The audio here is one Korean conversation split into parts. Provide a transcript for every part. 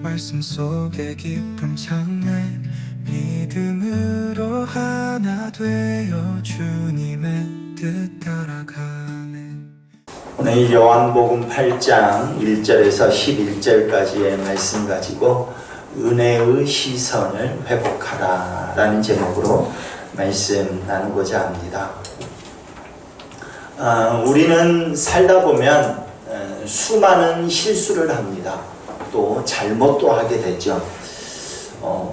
말씀 속에 깊은 장래 믿음으로 하나 되어 주님의 뜻 따라가네. 오늘 요한복음 8장 1절에서 11절까지의 말씀 가지고 은혜의 시선을 회복하라 라는 제목으로 말씀 나누고자 합니다. 우리는 살다 보면 수많은 실수를 합니다. 또 잘못도 하게 되죠.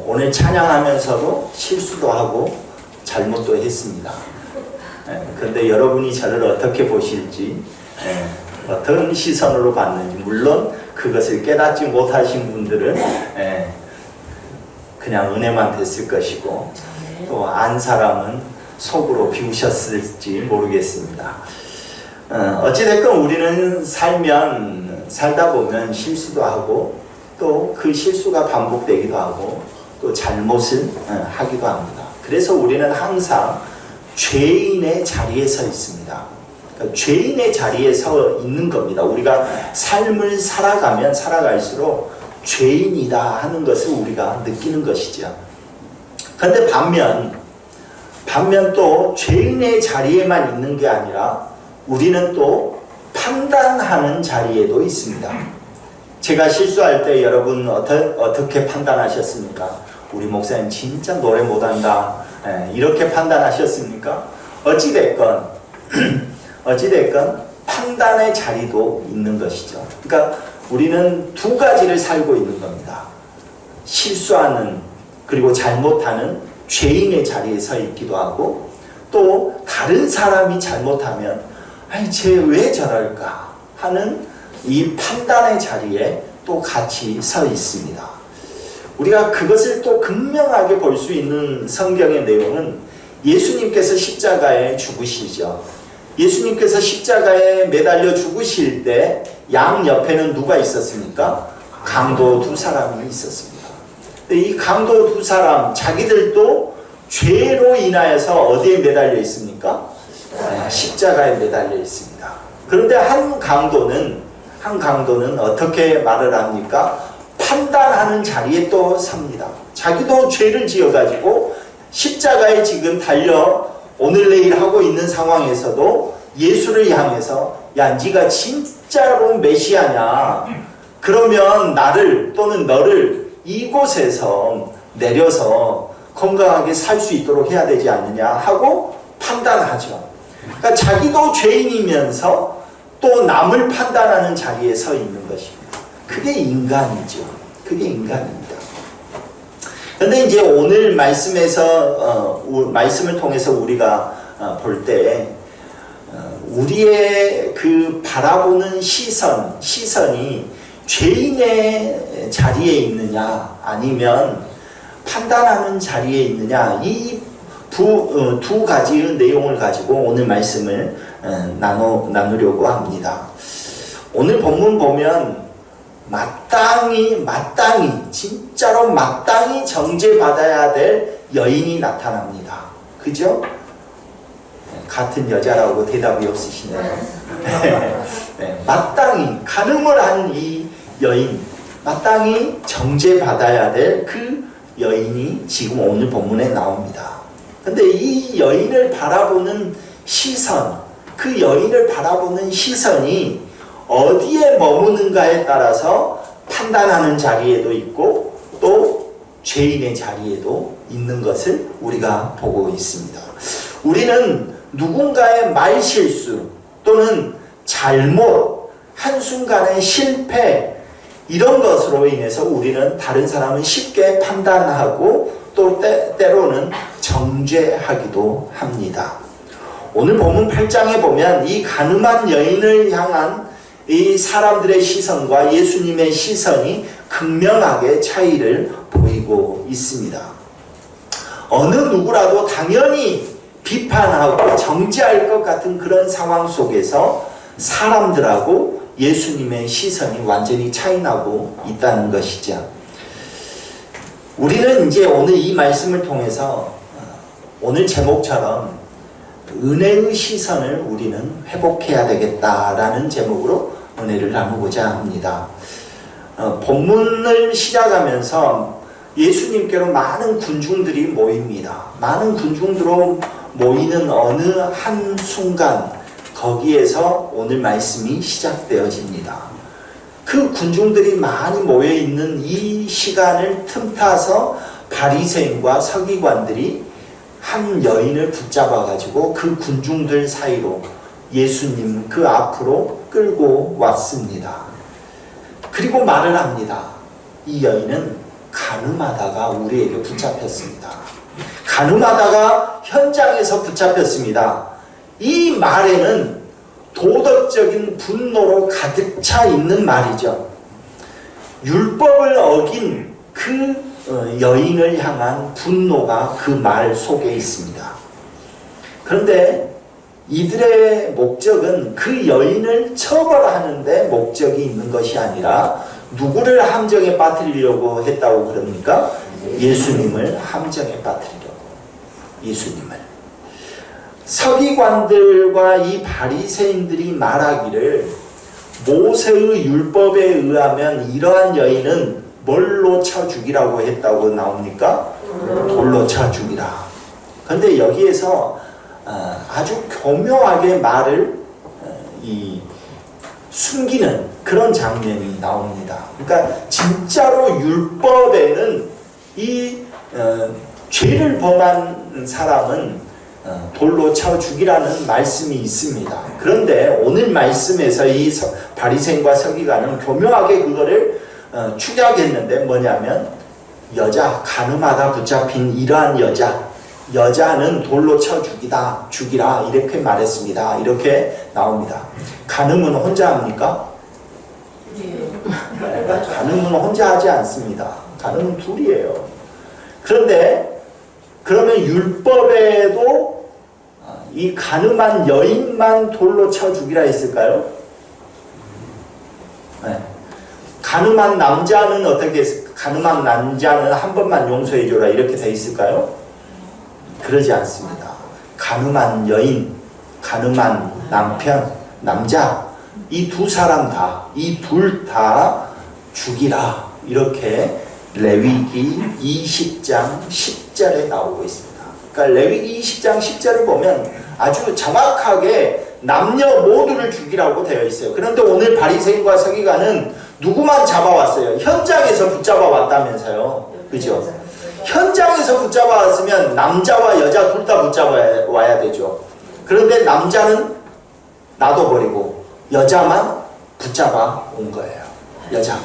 오늘 찬양하면서도 실수도 하고 잘못도 했습니다. 그런데 여러분이 저를 어떻게 보실지, 어떤 시선으로 봤는지, 물론 그것을 깨닫지 못하신 분들은 그냥 은혜만 됐을 것이고, 또 안 사람은 속으로 비우셨을지 모르겠습니다. 어찌됐건 우리는 살다 보면 실수도 하고, 또 그 실수가 반복되기도 하고, 또 잘못을 하기도 합니다. 그래서 우리는 항상 죄인의 자리에 서 있습니다. 그러니까 죄인의 자리에 서 있는 겁니다. 우리가 삶을 살아가면 살아갈수록 죄인이다 하는 것을 우리가 느끼는 것이죠. 그런데 반면 또 죄인의 자리에만 있는 게 아니라 우리는 또 판단하는 자리에도 있습니다. 제가 실수할 때 여러분 어떻게 판단하셨습니까? 우리 목사님 진짜 노래 못한다, 이렇게 판단하셨습니까? 어찌됐건 판단의 자리도 있는 것이죠. 그러니까 우리는 두 가지를 살고 있는 겁니다. 실수하는, 그리고 잘못하는 죄인의 자리에 서 있기도 하고, 또 다른 사람이 잘못하면 쟤 왜 저럴까 하는 이 판단의 자리에 또 같이 서 있습니다. 우리가 그것을 또 극명하게 볼 수 있는 성경의 내용은 예수님께서 십자가에 죽으시죠. 예수님께서 십자가에 매달려 죽으실 때 양 옆에는 누가 있었습니까? 강도 두 사람이 있었습니다. 이 강도 두 사람, 자기들도 죄로 인하여서 어디에 매달려 있습니까? 십자가에 매달려 있습니다. 그런데 한 강도는 어떻게 말을 합니까? 판단하는 자리에 또 섭니다. 자기도 죄를 지어가지고 십자가에 지금 달려 오늘 내일 하고 있는 상황에서도 예수를 향해서, 야, 네가 진짜로 메시아냐? 그러면 나를 또는 너를 이곳에서 내려서 건강하게 살 수 있도록 해야 되지 않느냐 하고 판단하죠. 그러니까 자기도 죄인이면서 또 남을 판단하는 자리에 서 있는 것입니다. 그게 인간이죠. 그게 인간입니다. 그런데 이제 오늘 말씀을 통해서 우리가 볼 때 우리의 그 바라보는 시선이 죄인의 자리에 있느냐 아니면 판단하는 자리에 있느냐, 이 두 가지의 내용을 가지고 오늘 말씀을 나누려고 합니다. 오늘 본문 보면 마땅히 진짜로 마땅히 정죄받아야 될 여인이 나타납니다. 그죠? 같은 여자라고 대답이 없으시네요. 네, 마땅히 간음을 한 이 여인, 마땅히 정죄받아야 될 그 여인이 지금 오늘 본문에 나옵니다. 근데 이 여인을 바라보는 시선, 그 여인을 바라보는 시선이 어디에 머무는가에 따라서 판단하는 자리에도 있고 또 죄인의 자리에도 있는 것을 우리가 보고 있습니다. 우리는 누군가의 말실수 또는 잘못, 한순간의 실패, 이런 것으로 인해서 우리는 다른 사람은 쉽게 판단하고 또 때로는 정죄하기도 합니다. 오늘 본문 8장에 보면 이 간음한 여인을 향한 이 사람들의 시선과 예수님의 시선이 극명하게 차이를 보이고 있습니다. 어느 누구라도 당연히 비판하고 정죄할 것 같은 그런 상황 속에서 사람들하고 예수님의 시선이 완전히 차이나고 있다는 것이죠. 우리는 이제 오늘 이 말씀을 통해서 오늘 제목처럼 은혜의 시선을 우리는 회복해야 되겠다라는 제목으로 은혜를 나누고자 합니다. 본문을 시작하면서 예수님께로 많은 군중들이 모입니다. 많은 군중들로 모이는 어느 한 순간 거기에서 오늘 말씀이 시작되어집니다. 그 군중들이 많이 모여있는 이 시간을 틈타서 바리새인과 서기관들이 한 여인을 붙잡아 가지고 그 군중들 사이로 예수님 그 앞으로 끌고 왔습니다. 그리고 말을 합니다. 이 여인은 간음하다가 우리에게 붙잡혔습니다. 간음하다가 현장에서 붙잡혔습니다. 이 말에는 도덕적인 분노로 가득 차 있는 말이죠. 율법을 어긴 그 여인을 향한 분노가 그 말 속에 있습니다. 그런데 이들의 목적은 그 여인을 처벌하는 데 목적이 있는 것이 아니라 누구를 함정에 빠뜨리려고 했다고 그럽니까? 예수님을 함정에 빠뜨리려고. 예수님을. 서기관들과 이 바리새인들이 말하기를 모세의 율법에 의하면 이러한 여인은 뭘로 쳐 죽이라고 했다고 나옵니까? 돌로 쳐 죽이라. 그런데 여기에서 아주 교묘하게 말을 숨기는 그런 장면이 나옵니다. 그러니까 진짜로 율법에는 이 죄를 범한 사람은 돌로 쳐 죽이라는 말씀이 있습니다. 그런데 오늘 말씀에서 이 바리새인과 서기관은 교묘하게 그거를 축약했는데 뭐냐면 여자, 간음하다 붙잡힌 이러한 여자는 돌로 쳐 죽이라 이렇게 말했습니다. 이렇게 나옵니다. 간음은 혼자 합니까? 간음은 혼자 하지 않습니다. 간음은 둘이에요. 그런데 그러면 율법에도 이 간음한 여인만 돌로 쳐 죽이라 했을까요? 네. 간음한 남자는 어떻게 했을까요? 간음한 남자는 한 번만 용서해 줘라 이렇게 돼 있을까요? 그러지 않습니다. 간음한 여인, 간음한 남편, 남자 이 두 사람 다, 이 둘 다 죽이라 이렇게 레위기 20장 10절에 나오고 있습니다. 그러니까 레위기 20장 10절을 보면 아주 정확하게 남녀 모두를 죽이라고 되어 있어요. 그런데 오늘 바리새인과 서기관은 누구만 잡아왔어요? 현장에서 붙잡아 왔다면서요. 그죠? 현장에서 붙잡아 왔으면 남자와 여자 둘 다 붙잡아 와야 되죠. 그런데 남자는 놔둬버리고 여자만 붙잡아 온 거예요. 여자만.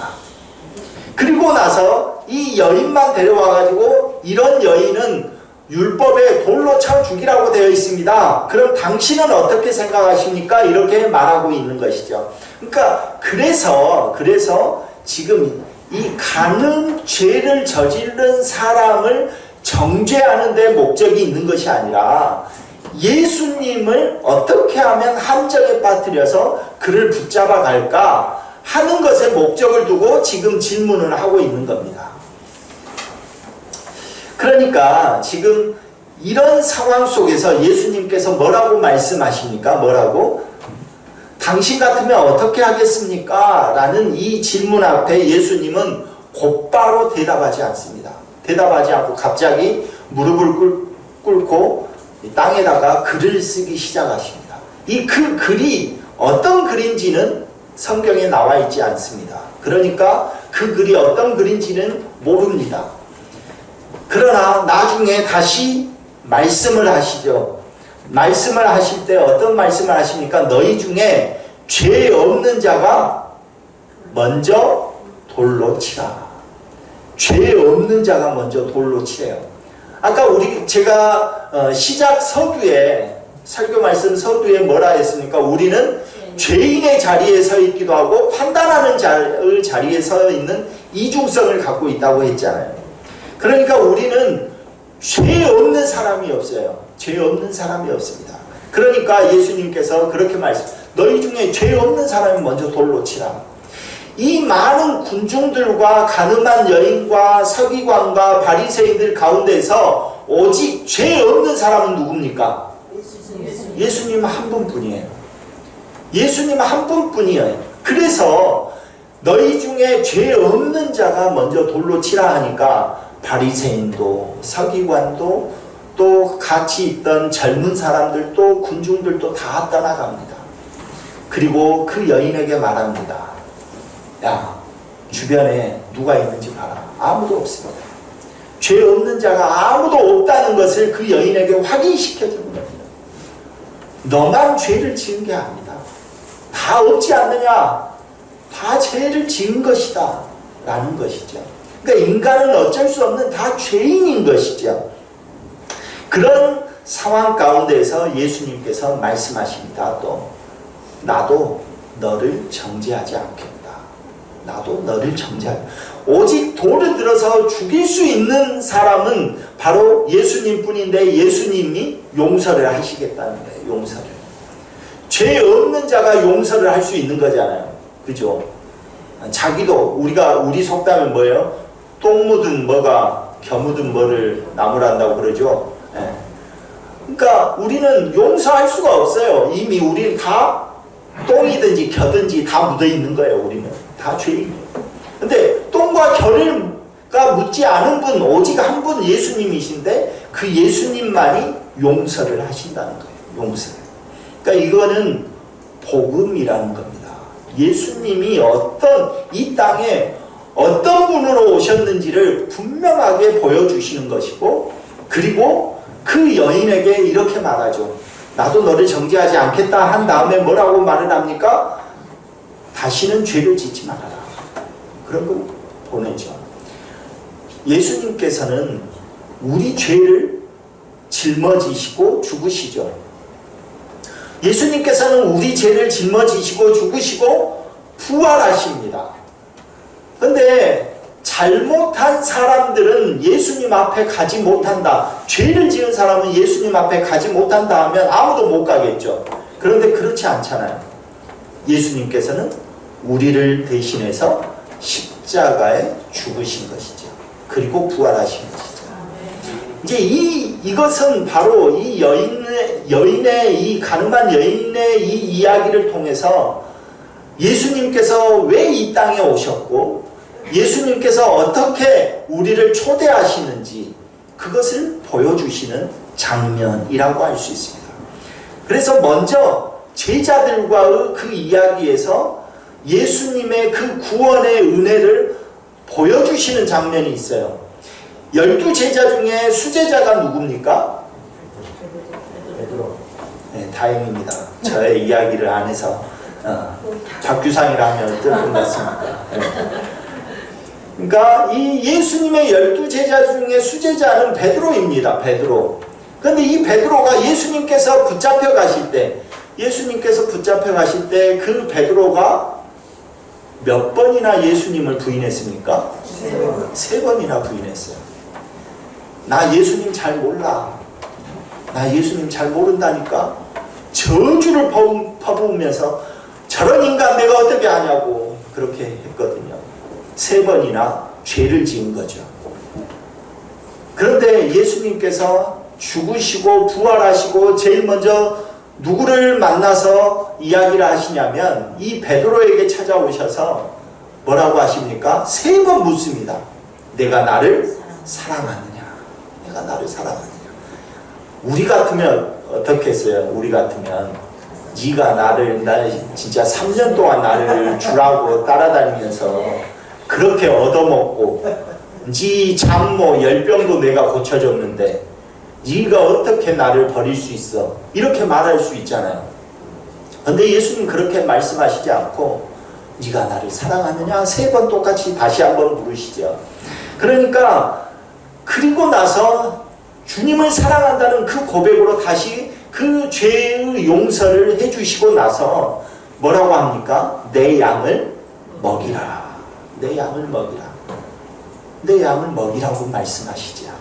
그리고 나서 이 여인만 데려와가지고 이런 여인은 율법에 돌로 쳐 죽이라고 되어 있습니다. 그럼 당신은 어떻게 생각하십니까? 이렇게 말하고 있는 것이죠. 그러니까 그래서 지금 이 간음 죄를 저지른 사람을 정죄하는 데 목적이 있는 것이 아니라 예수님을 어떻게 하면 함정에 빠뜨려서 그를 붙잡아 갈까 하는 것에 목적을 두고 지금 질문을 하고 있는 겁니다. 그러니까 지금 이런 상황 속에서 예수님께서 뭐라고 말씀하십니까? 뭐라고? 당신 같으면 어떻게 하겠습니까? 라는 이 질문 앞에 예수님은 곧바로 대답하지 않습니다. 대답하지 않고 갑자기 무릎을 꿇고 땅에다가 글을 쓰기 시작하십니다. 이 그 글이 어떤 글인지는 성경에 나와 있지 않습니다. 그러니까 그 글이 어떤 글인지는 모릅니다. 그러나 나중에 다시 말씀을 하시죠. 말씀을 하실 때 어떤 말씀을 하십니까? 너희 중에 죄 없는 자가 먼저 돌로 치라. 죄 없는 자가 먼저 돌로 치래요. 아까 제가 시작 서두에 설교 말씀 서두에 뭐라 했습니까? 우리는 죄인의 자리에 서 있기도 하고 판단하는 자리에 서 있는 이중성을 갖고 있다고 했잖아요. 그러니까 우리는 죄 없는 사람이 없어요. 죄 없는 사람이 없습니다. 그러니까 예수님께서 그렇게 너희 중에 죄 없는 사람이 먼저 돌로 치라. 이 많은 군중들과 간음한 여인과 서기관과 바리새인들 가운데서 오직 죄 없는 사람은 누굽니까? 예수님 한 분뿐이에요. 예수님 한 분뿐이에요. 그래서 너희 중에 죄 없는 자가 먼저 돌로 치라 하니까 바리새인도 서기관도 또 같이 있던 젊은 사람들도 군중들도 다 떠나갑니다. 그리고 그 여인에게 말합니다. 야, 주변에 누가 있는지 봐라. 아무도 없습니다. 죄 없는 자가 아무도 없다는 것을 그 여인에게 확인시켜주는 겁니다. 너만 죄를 지은 게 아니다. 다 없지 않느냐? 다 죄를 지은 것이다. 라는 것이죠. 그러니까 인간은 어쩔 수 없는 다 죄인인 것이죠. 그런 상황 가운데서 예수님께서 말씀하십니다. 또 나도 너를 정죄하지 않겠다. 나도 너를 정죄하지. 오직 돌을 들어서 죽일 수 있는 사람은 바로 예수님뿐인데 예수님이 용서를 하시겠다는 거예요. 용서를. 죄 없는 자가 용서를 할 수 있는 거잖아요. 그죠? 자기도 우리 속담은 뭐예요? 똥 묻은 뭐가 겨 묻은 뭐를 나무란다고 그러죠. 예. 그러니까 우리는 용서할 수가 없어요. 이미 우리는 다 똥이든지 겨든지 다 묻어 있는 거예요. 우리는 다 죄인이에요. 근데 똥과 겨가 묻지 않은 분 오직 한 분 예수님이신데 그 예수님만이 용서를 하신다는 거예요. 용서를. 그러니까 이거는 복음이라는 겁니다. 예수님이 이 땅에 어떤 분으로 오셨는지를 분명하게 보여주시는 것이고, 그리고 그 여인에게 이렇게 말하죠. 나도 너를 정죄하지 않겠다 한 다음에 뭐라고 말을 합니까? 다시는 죄를 짓지 말아라. 그런 걸 보내죠. 예수님께서는 우리 죄를 짊어지시고 죽으시죠. 예수님께서는 우리 죄를 짊어지시고 죽으시고 부활하십니다. 근데 잘못한 사람들은 예수님 앞에 가지 못한다. 죄를 지은 사람은 예수님 앞에 가지 못한다 하면 아무도 못 가겠죠. 그런데 그렇지 않잖아요. 예수님께서는 우리를 대신해서 십자가에 죽으신 것이죠. 그리고 부활하신 것이죠. 이제 이것은 바로 이 여인의 이 가늠한 여인의 이 이야기를 통해서 예수님께서 왜 이 땅에 오셨고 예수님께서 어떻게 우리를 초대하시는지 그것을 보여주시는 장면이라고 할 수 있습니다. 그래서 먼저 제자들과의 그 이야기에서 예수님의 그 구원의 은혜를 보여주시는 장면이 있어요. 12제자 중에 수제자가 누굽니까? 베드로. 네, 다행입니다. 저의 이야기를 안 해서 박규상이라면 끝났습니다. 네. 그러니까 이 예수님의 12제자 중에 수제자는 베드로입니다. 베드로. 그런데 이 베드로가 예수님께서 붙잡혀 가실 때 그 베드로가 몇 번이나 예수님을 부인했습니까? 3번이나 부인했어요. 나 예수님 잘 몰라. 나 예수님 잘 모른다니까. 저주를 퍼부으면서 저런 인간 내가 어떻게 아냐고 그렇게 했거든요. 3번이나 죄를 지은 거죠. 그런데 예수님께서 죽으시고 부활하시고 제일 먼저 누구를 만나서 이야기를 하시냐면 이 베드로에게 찾아오셔서 뭐라고 하십니까? 3번 묻습니다. 내가 나를 사랑하느냐? 내가 나를 사랑하느냐? 우리 같으면 어떻게 했어요? 우리 같으면 네가 나 진짜 3년 동안 나를 주라고 따라다니면서 그렇게 얻어먹고 네 장모 열병도 내가 고쳐줬는데 네가 어떻게 나를 버릴 수 있어? 이렇게 말할 수 있잖아요. 그런데 예수님 그렇게 말씀하시지 않고 네가 나를 사랑하느냐? 3번 똑같이 다시 한번 물으시죠. 그러니까 그리고 나서 주님을 사랑한다는 그 고백으로 다시 그 죄의 용서를 해주시고 나서 뭐라고 합니까? 내 양을 먹이라. 내 양을 먹이라. 내 양을 먹이라고 말씀하시죠.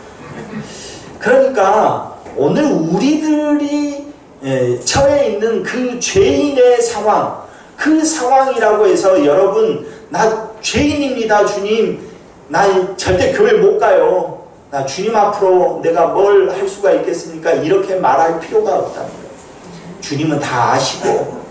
그러니까 오늘 우리들이 처해 있는 그 죄인의 상황, 그 상황이라고 해서 여러분 나 죄인입니다 주님, 나 절대 교회 못 가요, 나 주님 앞으로 내가 뭘 할 수가 있겠습니까? 이렇게 말할 필요가 없다는 거예요. 주님은 다 아시고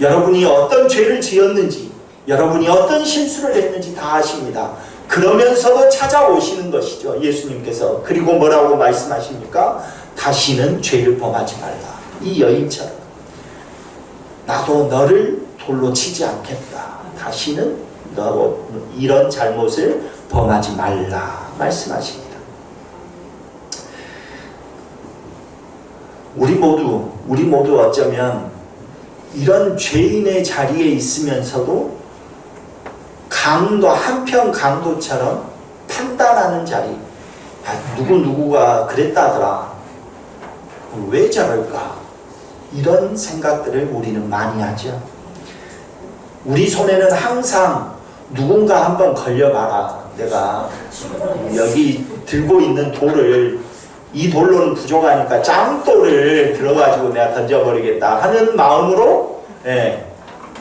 여러분이 어떤 죄를 지었는지, 여러분이 어떤 실수를 했는지 다 아십니다. 그러면서도 찾아오시는 것이죠. 예수님께서. 그리고 뭐라고 말씀하십니까? 다시는 죄를 범하지 말라. 이 여인처럼. 나도 너를 돌로 치지 않겠다. 다시는 너 이런 잘못을 범하지 말라 말씀하십니다. 우리 모두 어쩌면 이런 죄인의 자리에 있으면서도 한편 강도처럼 판단하는 자리. 누구가 그랬다더라. 왜 저럴까? 이런 생각들을 우리는 많이 하죠. 우리 손에는 항상 누군가 한번 걸려봐라. 내가 여기 들고 있는 돌을 이 돌로는 부족하니까 짱돌을 들어가지고 내가 던져버리겠다 하는 마음으로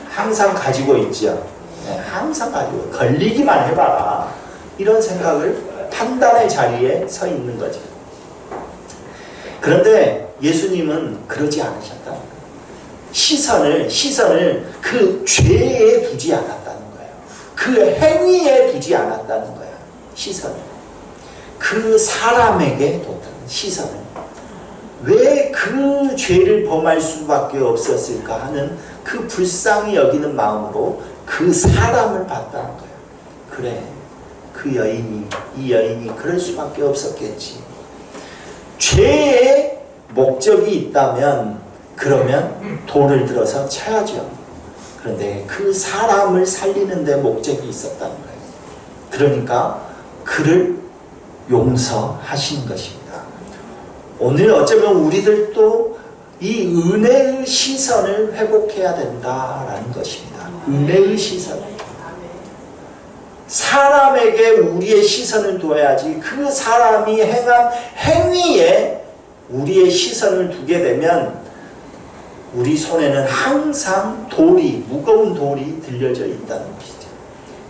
항상 가지고 있죠. 항상 가지고 걸리기만 해봐라. 이런 생각을 판단의 자리에 서 있는 거죠. 그런데 예수님은 그러지 않으셨다. 시선을 그 죄에 두지 않았다는 거예요. 그 행위에 두지 않았다는 거예요. 시선을. 그 사람에게 뒀다는 시선을. 왜 그 죄를 범할 수밖에 없었을까 하는 그 불쌍히 여기는 마음으로 그 사람을 봤다는 거예요. 그래, 이 여인이 그럴 수밖에 없었겠지. 죄의 목적이 있다면 그러면 돌을 들어서 쳐야죠. 그런데 그 사람을 살리는 데 목적이 있었다는 거예요. 그러니까 그를 용서하시는 것입니다. 오늘 어쩌면 우리들도 이 은혜의 시선을 회복해야 된다라는 것입니다. 은혜의 시선. 사람에게 우리의 시선을 둬야지 그 사람이 행한 행위에 우리의 시선을 두게 되면 우리 손에는 항상 무거운 돌이 들려져 있다는 것이죠.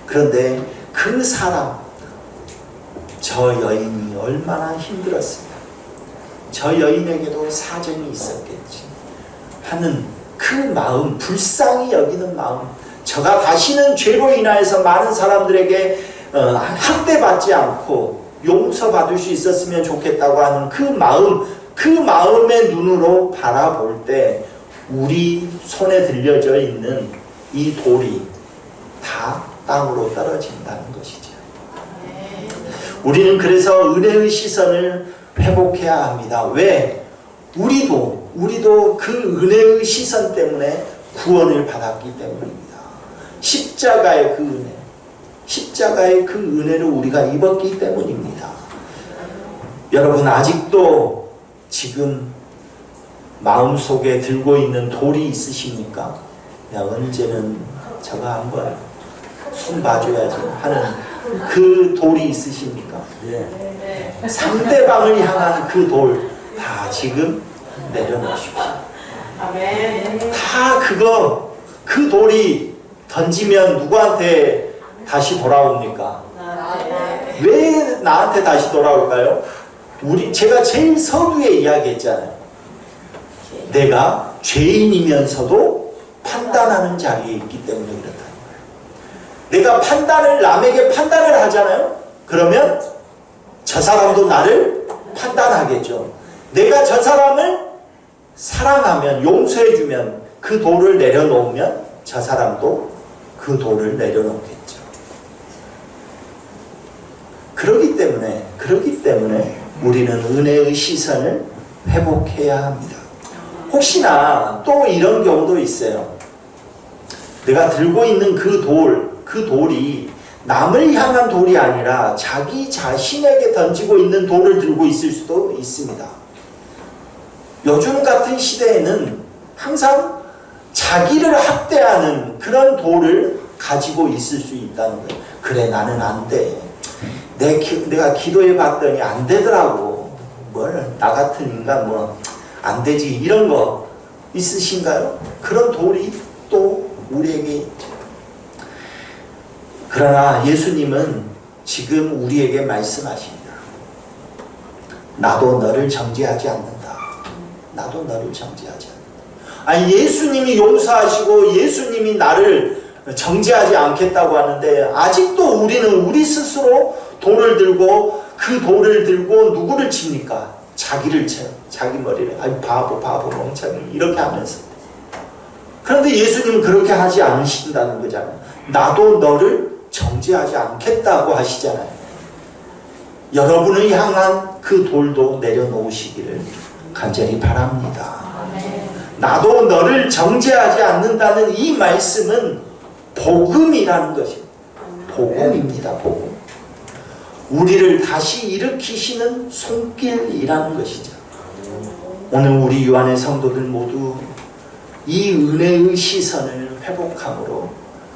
그런데 그 사람, 저 여인이 얼마나 힘들었습니까? 저 여인에게도 사정이 있었겠지 하는 그 마음, 불쌍히 여기는 마음, 저가 다시는 죄로 인하여서 많은 사람들에게 학대받지 않고 용서받을 수 있었으면 좋겠다고 하는 그 마음의 눈으로 바라볼 때 우리 손에 들려져 있는 이 돌이 다 땅으로 떨어진다는 것이죠. 우리는 그래서 은혜의 시선을 회복해야 합니다. 왜? 우리도 그 은혜의 시선 때문에 구원을 받았기 때문입니다. 십자가의 그 은혜를 우리가 입었기 때문입니다. 여러분 아직도 지금 마음속에 들고 있는 돌이 있으십니까? 야, 언제는 저거 한번 손 봐줘야지 하는 그 돌이 있으십니까? 상대방을 향한 그 돌 다 지금 내려놓으십시오. 다 그 돌이 던지면 누구한테 다시 돌아옵니까? 왜 나한테 다시 돌아올까요? 제가 제일 서두에 이야기했잖아요. 내가 죄인이면서도 판단하는 자리에 있기 때문에 그렇다는 거예요. 내가 남에게 판단을 하잖아요. 그러면 저 사람도 나를 판단하겠죠. 내가 저 사람을 사랑하면, 용서해주면, 그 돌을 내려놓으면 저 사람도 그 돌을 내려놓겠죠. 그렇기 때문에 우리는 은혜의 시선을 회복해야 합니다. 혹시나 또 이런 경우도 있어요. 내가 들고 있는 그 돌이 남을 향한 돌이 아니라 자기 자신에게 던지고 있는 돌을 들고 있을 수도 있습니다. 요즘 같은 시대에는 항상 자기를 학대하는 그런 돌을 가지고 있을 수 있다는 거예요. 그래, 나는 안 돼. 내가 기도해 봤더니 안 되더라고. 나 같은 인간 안 되지. 이런 거 있으신가요? 그런 돌이 또 우리에게 있죠. 그러나 예수님은 지금 우리에게 말씀하십니다. 나도 너를 정죄하지 않는다. 나도 너를 정죄하지 않는다. 아니, 예수님이 용서하시고 예수님이 나를 정죄하지 않겠다고 하는데 아직도 우리는 우리 스스로 돌을 들고 그 돌을 들고 누구를 칩니까? 자기를 쳐요. 자기 머리를. 아이 바보 멍청이 이렇게 하면서. 그런데 예수님은 그렇게 하지 않으신다는 거잖아요. 나도 너를 정죄하지 않겠다고 하시잖아요. 여러분을 향한 그 돌도 내려놓으시기를 간절히 바랍니다. 나도 너를 정죄하지 않는다는 이 말씀은 복음이라는 것입니다. 복음입니다. 복음. 우리를 다시 일으키시는 손길이라는 것이죠. 오늘 우리 유한의 성도들 모두 이 은혜의 시선을 회복함으로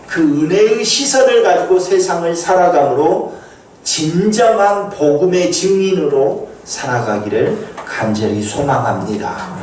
그 은혜의 시선을 가지고 세상을 살아감으로 진정한 복음의 증인으로 살아가기를 간절히 소망합니다.